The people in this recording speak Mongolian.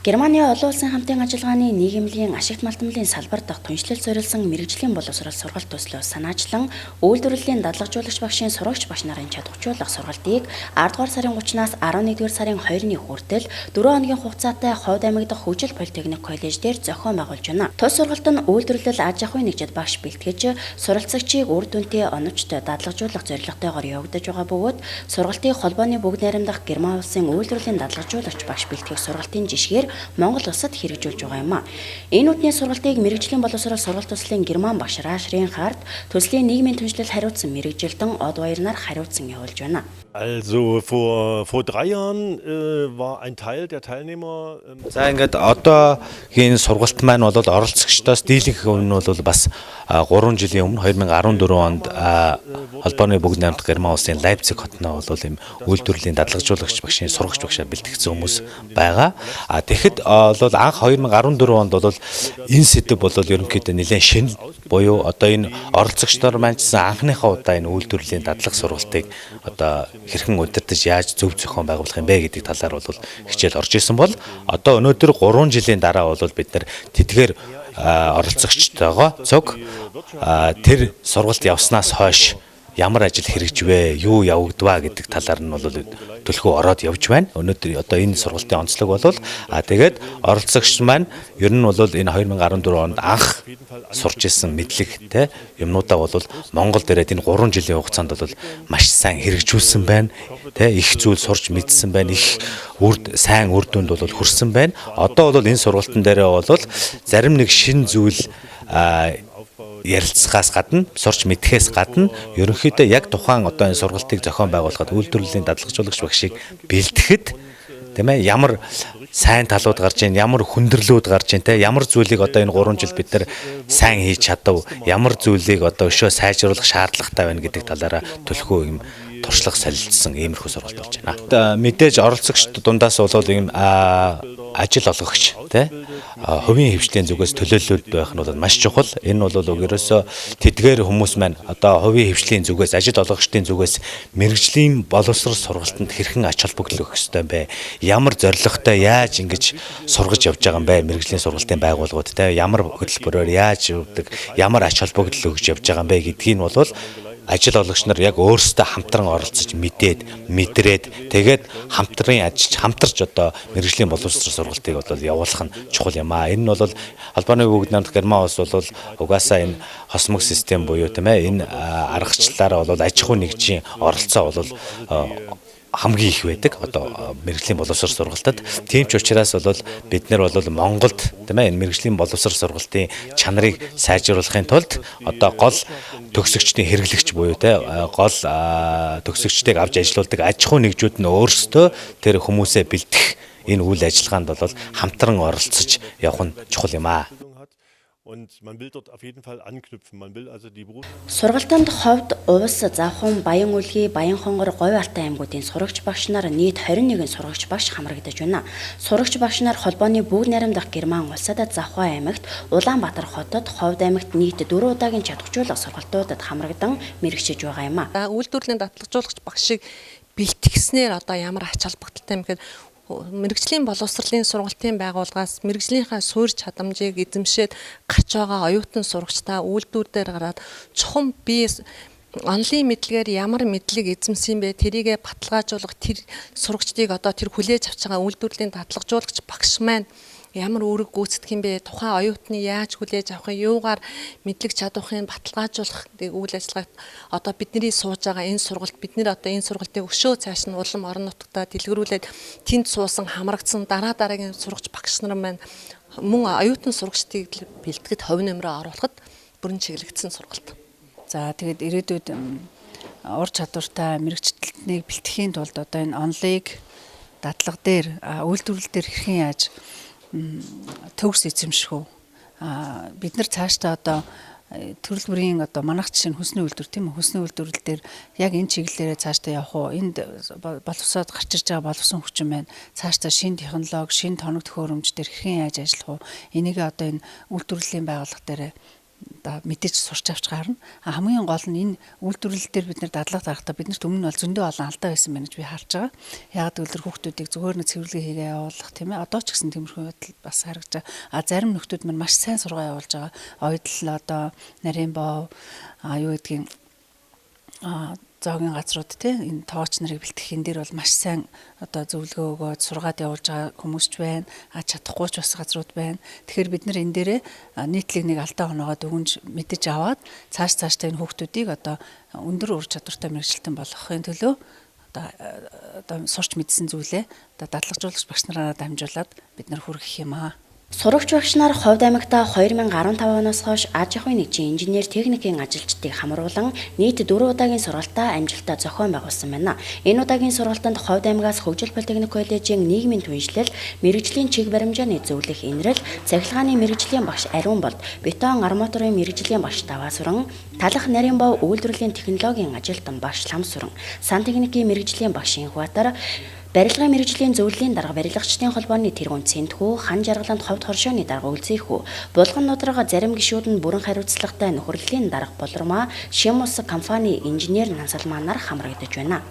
Германы олон улсын хамтын ажиллагааны нийгэмлэгийн ашигт малтмлын салбар дахь түншлэл зориулсан мэргэжлийн боловсрол сургалт төслөө санаачлан үйлдвэрлэлийн дадлагжуулагч багшийн сурагч багш нарын чадваржуулах сургалтыг 10 дугаар сарын 30-наас 11 дугаар сарын 2-ны хүртэл 4 хоногийн хугацаатай Ховд аймаг дахь Хөгжил политехник коллеж дээр зохион байгуулж байна. Тус сургалт нь үйлдвэрлэл аж ахуйн нэгжид багш бэлтгэж суралцагчийг үр дүнтэй оновчт дадлагжуулах зорилготойгоор явагдаж байгаа бөгөөд сургалтыг холбооны бүгд найрамдах Герман улсын үйлдвэрлэлийн дадлагжуулагч багш бэлтгэх сургалтын жишгээр Монгол улсад хэрэгжүүлж байгаа юм а. Энэ үтний сургалтыг мэргэжлийн боловсрол сургалт төслийн Герман багш Рашрийн хард төслийн нийгмийн түншлэл хариуцсан мэргэжилтэн Од Баярнаар хариуцсан явуулж байна. Also vor 3 Jahren war ein Teil der Teilnehmer. За ингээд одоогийн сургалт маань бол оролцогчдоос дийлэнх нь бол бас 3 жилийн өмнө 2014 онд холбооны бүгд найрамдах Герман улсын Лайпциг хотноо бол ийм үйлдвэрлэлийн дадлагжуулагч багшийн сурагч багшаар бэлтгэсэн хүмүүс байгаа. Тэгэхэд бол анх 2014 онд бол энэ сэдв бол ерөнхийдөө нэлээд шинэ буюу одоо энэ оролцогчдоор маньчсан анхныхаа удаа энэ үйлдвэрлэлийн дадлаг сургалтыг одоо хэрхэн удирдах яаж зөв зохион байгуулах юм бэ гэдэг талаар бол хичээл орж исэн бол одоо өнөөдөр 3 жилийн дараа бол бид нар тэдгээр оролцогчтойгоо цуг тэр сургалт явснаас хойш ямар ажил хэрэгжвэ, юу явагдваа гэдэг талаар нь бол төлхөө ороод явж байна. Өнөөдөр одоо энэ сургалтын онцлог бол тэгээд оролцогч маань ер нь бол энэ 2014 онд анх сурч ирсэн мэдлэг те юмнуудаа бол Монгол дээрээ энэ 3 жилийн хугацаанд бол маш сайн хэрэгжүүлсэн байна. Те их зүйл сурч мэдсэн байна. Их сайн үр дүнд бол хүрсэн байна. Одоо бол энэ сургалтын дээрээ бол зарим нэг шин зүйл ярилцахаас гадна сурч мэдхээс гадна ерөнхийдөө яг тухайн одоо энэ сургалтыг зохион байгуулахад үйлдвэрлэлийн дадлагжуулагч багшийг бэлтгэхэд тийм ээ ямар сайн талууд гарч ийн ямар хүндрэлүүд гарч ийн те ямар зүйлийг одоо энэ 3 жил бид нар сайн хийж чадав ямар зүйлийг одоо өшөө сайжруулах шаардлагатай байна гэдэг талаараа төлхөө юм туршлага солилцсон иймэрхүү сургалт болж байна. Мэдээж оролцогчд дундаас бол ийм ажил олгогч тий хувийн хвшлийн зүгээс төлөөлөлд байх нь бол маш чухал. Энэ бол ерөөсөө тэдгээр хүмүүс маань одоо хувийн хвшлийн зүгээс ажил олгогчдын зүгээс мэргэжлийн боловсрол сургалтанд хэрхэн ач холбогдол өгөх ёстой юм бэ? Ямар зорилготой яаж ингэж сургаж явж байгаа юм бэ? Мэргэжлийн сургалтын байгууллагууд тий ямар хөтөлбөрөөр яаж явдаг, ямар ач холбогдол өгж явж байгаа юм бэ гэдгийг нь бол ажил олгогч нар яг өөрсдөө хамтран оролцож мэдрээд тэгээд хамтарч одоо мэргэжлийн боловсрол сургалтыг бол явуулах нь чухал юм аа. Энэ нь бол холбооны бүгд найрамдах Герман улс бол угаасаа энэ хосмог систем буюу тийм ээ энэ аргачлалаараа бол аж ахуй нэгжийн оролцоо бол хамгийн их байдаг одоо мэргэжлийн боловсрол сургалтад. Тийм ч учраас бол бид нар бол Монголд тийм ээ энэ мэргэжлийн боловсрол сургалтын чанарыг сайжруулахын тулд одоо гол төгсөгчдийн хэрэглэгч буюу тийм гол төгсөгчдийг авч ажилуулдаг аж ахуй нэгжүүд нь өөрсдөө тэр хүмүүсээ бэлтгэх энэ үйл ажиллагаанд бол хамтран оролцож явах нь чухал юм аа. Сургалтанд Ховд, Увс, Завхан, Баян Үлгий, Баян Хонгор, Говь Алтай аймагуудын сурагч багш нар нийт 21 сурагч багш хамрагдаж байна. Сурагч багш нар холбооны бүгд найрамдах Герман улсад Завхан аймагт, Улаанбаатар хотод, Ховд аймагт нийт 4 удаагийн чадваржуулах сургалтуудад хамрагдан мэргэжиж байгаа юм а. Үйлдвэрлэлийн дадлагжуулагч багшийг бэлтгэснээр одоо ямар ач холбогдолтой юм гэхээр мэргэжлийн боловсролын сургалтын байгууллагаас мэргэжлийнхаа суурь чадамжийг эзэмшээд гарч байгаа оюутан сурагчдаа үйлдвэр дээр гараад чухам би онлын мэдлэгээр ямар мэдлэг эзэмсэн бэ тэрийгэ баталгаажуулах тэр сурагчдыг одоо тэр хүлээж авч байгаа үйлдвэрлэлийн дадлагжуулагч багш маань ямар үүрэг гүйцэтгэх юм бэ? Тухайн оюутны яаж хүлээж авах юм, юугаар мэдлэг чадвахыг баталгаажуулах үйл ажиллагааг одоо бидний сууж байгаа энэ сургалт бид нэр одоо энэ сургалтыг өшөө цааш нь улам орон нутгад дэлгэрүүлээд тэнд суусан хамрагдсан дараагийн сурагч багш нар маань мөн оюутан сурагчдыг бэлтгэхэд хувь нэмрээ оруулахад бүрэн чиглэгдсэн сургалт. За тэгээд ирээдүйд ур чадвартай мэргэжилтнийг бэлтгэхийн тулд одоо энэ онлыг дадлага дээр үйлдвэрлэл дээр хэрхэн яаж төгс эзэмших үү? Бид нар цаашдаа одоо төрөл бүрийн одоо манайх жишээ нь хүнсний үйлдвэр тийм үү? Хүнсний үйлдвэрлэл дээр яг энэ чиглэлээрээ цаашдаа явах уу? Энд боловсроод гарч ирж байгаа боловсон хүчин байна. Цаашдаа шинэ технологи, шинэ тоног төхөөрөмж дээр хэрхэн яаж ажиллах уу? Энийг одоо энэ үйлдвэрлэлийн байгууллага дээр одоо мэдээж сурч авч гарна. Хамгийн гол нь энэ үйлдвэрлэл дээр бид нэр дадлага гаргахдаа биднэрт өмнө нь бол зөндөө олон алдаа байсан байна гэж би харж байгаа. Яагаад гэвэл хүүхдүүдийг зүгээр нэг цэвэрлэгээ хийгээ явуулах тийм ээ. Одоо ч гэсэн тиймэрхүү байдал бас харагдаж байгаа. Зарим нөхдүүд маань маш сайн сургаа явуулж байгаа. Ойдл одоо нарийн бов юу гэдгийг зоогийн газрууд энэ тоогч нарыг бэлтгэхийн дээр бол маш сайн одоо зөвлөгөө өгөөд сургаад явуулж байгаа хүмүүс ч байна. Чадахгүй ч бас газрууд байна. Тэгэхээр бид нар энэ дээрээ нийтлэг нэг алдаа оноогоо дүгнж мэдэж аваад цаашдаа энэ хүүхдүүдийг одоо өндөр ур чадвартай мэргэжилтэн болгохын төлөө одоо сурч мэдсэн зүйлээ одоо дадлагжуулагч багш нараараа дамжуулаад бид нар хүргэх юм аа. Сурагч багш нар Ховд аймагта 2015 оноос хойш аж ахуйн нэгжийн инженер техникийн ажилчдыг хамруулан нийт 4 удаагийн сургалтаа амжилттай зохион байгуулсан байна. Энэ удаагийн сургалтанд Ховд аймагаас Хөгжил политехник коллежийн нийгмийн түншлэл, мэрэгжлийн чиг баримжааны зөвлөх инрэл, цахилгааны мэрэгжлийн багш Ариун болд, бетон арматурын мэрэгжлийн багш Даваа Сүрэн, талах нарийн бов үйлдвэрлэлийн технологийн ажилтан багш Лам Сүрэн, сан техникийн мэрэгжлийн багш Инхбаатар, барилгын мэрэгжлийн зөвлөлийн дарга барилгачдын холбооны тэргуун Цэнтхүү, хан жаргаланд Ховд хоршооны дарга Үлзийхүү, булган нудрага зарим гишүүд нь бүрэн хариуцлагатай нөхөрлөлийн дарга Болормаа, Шим ус компани инженер Нансалмаа нар хамрагдаж байна.